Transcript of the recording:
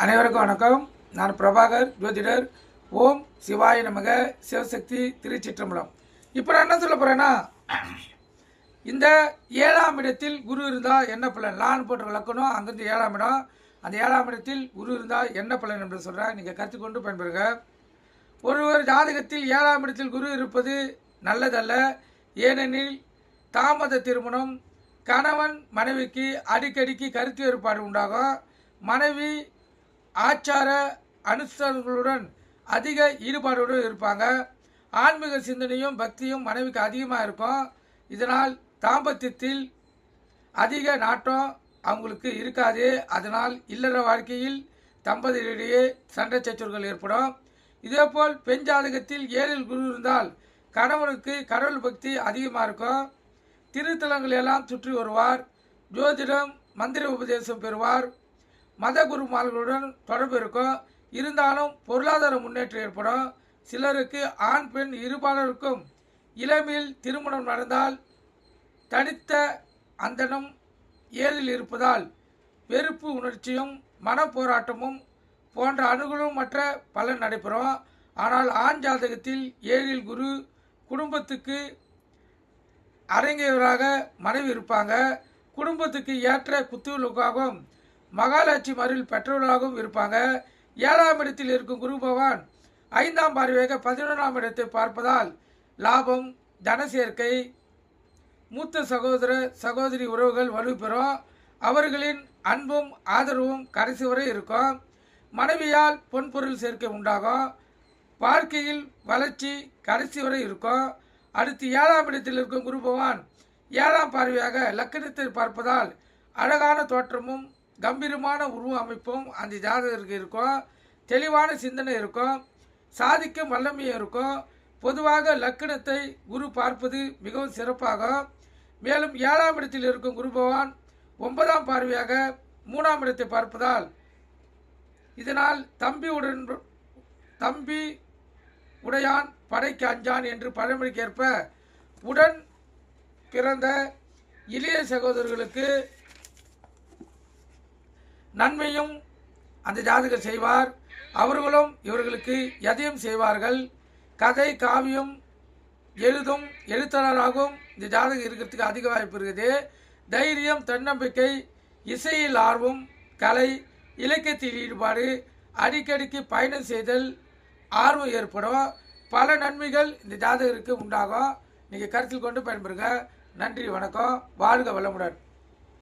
அனைவருக்கும் வணக்கம். நான் பிரபாகர் ஜோதிடர். ஓம் சிவாய நமக. சிவசக்தி திருச்சிற்றம்பலம். இப்போ நான் என்ன சொல்ல போகிறேன்னா, இந்த 7ஆம் இடத்தில் குரு இருந்தால் என்ன பலன், லான் போட்டு விளக்கணும். அங்கேருந்து 7ஆம் இடம், அந்த 7ஆம் இடத்தில் குரு இருந்தால் என்ன பலன் என்று சொல்கிறேன். நீங்கள் கற்றுக்கொண்டு பயன்பெறுங்க. ஒருவர் ஜாதகத்தில் 7ஆம் இடத்தில் குரு இருப்பது நல்லதல்ல. ஏனெனில் தாமத திருமணம், கணவன் மனைவிக்கு அடிக்கடிக்கு கருத்து வேறுபாடு உண்டாகும். மனைவி ஆச்சார அனுஷ்டானங்களுடன் அதிக ஈடுபாடுடன் இருப்பாங்க. ஆன்மீக சிந்தனையும் பக்தியும் மனைவிக்கு அதிகமாக இருக்கும். இதனால் தாம்பத்தியத்தில் அதிக நாட்டம் அவங்களுக்கு இருக்காது. அதனால் இல்லற வாழ்க்கையில் தம்பதியிடையே சண்டை சச்சரவுகள் ஏற்படும். இதேபோல் பெண் ஜாதகத்தில் 7இல் குரு இருந்தால் கணவனுக்கு கடவுள் பக்தி அதிகமாக இருக்கும். திருத்தலங்கள் எல்லாம் சுற்றி வருவார். ஜோதிடம் மந்திர உபதேசம் பெறுவார். மத குருமார்களுடன் தொடர்பு இருக்கும். இருந்தாலும் பொருளாதார முன்னேற்றம் ஏற்படும். சிலருக்கு ஆண் பெண் இருபாலருக்கும் இளமையில் திருமணம் நடந்தால் தனித்த அந்தனம் 7இல் இருப்பதால் வெறுப்பு உணர்ச்சியும் மன போராட்டமும் போன்ற அனுகூலமற்ற பலன் நடைபெறும். ஆனால் ஆண் ஜாதகத்தில் 7இல் குரு குடும்பத்துக்கு அரங்கையவராக மனைவி இருப்பாங்க. குடும்பத்துக்கு ஏற்ற குத்துவிளக்காகவும் மகாலட்சுமி அருள் பெற்றவர்களாகவும் இருப்பாங்க. 7ஆம் இடத்தில் இருக்கும் குரு பகவான் 5ஆம் பார்வையாக 11ஆம் இடத்தை பார்ப்பதால் லாபம், தன சேர்க்கை, மூத்த சகோதர சகோதரி உறவுகள் வலுப்பெறும். அவர்களின் அன்பும் ஆதரவும் கடைசி வரை இருக்கும். மனைவியால் பொன்பொருள் சேர்க்கை உண்டாகும். வாழ்க்கையில் வளர்ச்சி கடைசி வரை இருக்கும். அடுத்து 7ஆம் இடத்தில் இருக்கும் குரு பகவான் 7ஆம் பார்வையாக லக்கணத்தை பார்ப்பதால் அழகான தோற்றமும் கம்பீரமான உருவ அமைப்பும் அந்த ஜாதகருக்கு இருக்கும். தெளிவான சிந்தனை இருக்கும். சாதிக்கும் வல்லமையும் இருக்கும். பொதுவாக லக்கணத்தை குரு பார்ப்பது மிகவும் சிறப்பாகும். மேலும் 7ஆம் இடத்தில் இருக்கும் குரு பகவான் 9ஆம் பார்வையாக 3ஆம் இடத்தை பார்ப்பதால் இதனால் தம்பி உடையான் படைக்கு அஞ்சான் என்று பழமொழிக்கேற்ப உடன் பிறந்த இளைய சகோதரர்களுக்கு நன்மையும் அந்த ஜாதகர் செய்வார். அவர்களும் இவர்களுக்கு எதையும் செய்வார்கள். கதை காவியம் எழுதும் எழுத்தாளராகவும் இந்த ஜாதகம் இருக்கிறதுக்கு அதிக வாய்ப்பு இருக்குது. தைரியம், தன்னம்பிக்கை, இசையில் ஆர்வம், கலை, இலக்கியத்தில் ஈடுபாடு, அடிக்கடிக்கு பயணம் செய்தல் ஆர்வம் ஏற்படும். பல நன்மைகள் இந்த ஜாதகருக்கு உண்டாகும். நீங்கள் கருத்தில் கொண்டு பயன்பெறுங்க. நன்றி, வணக்கம். வாழ்க வளமுடன்.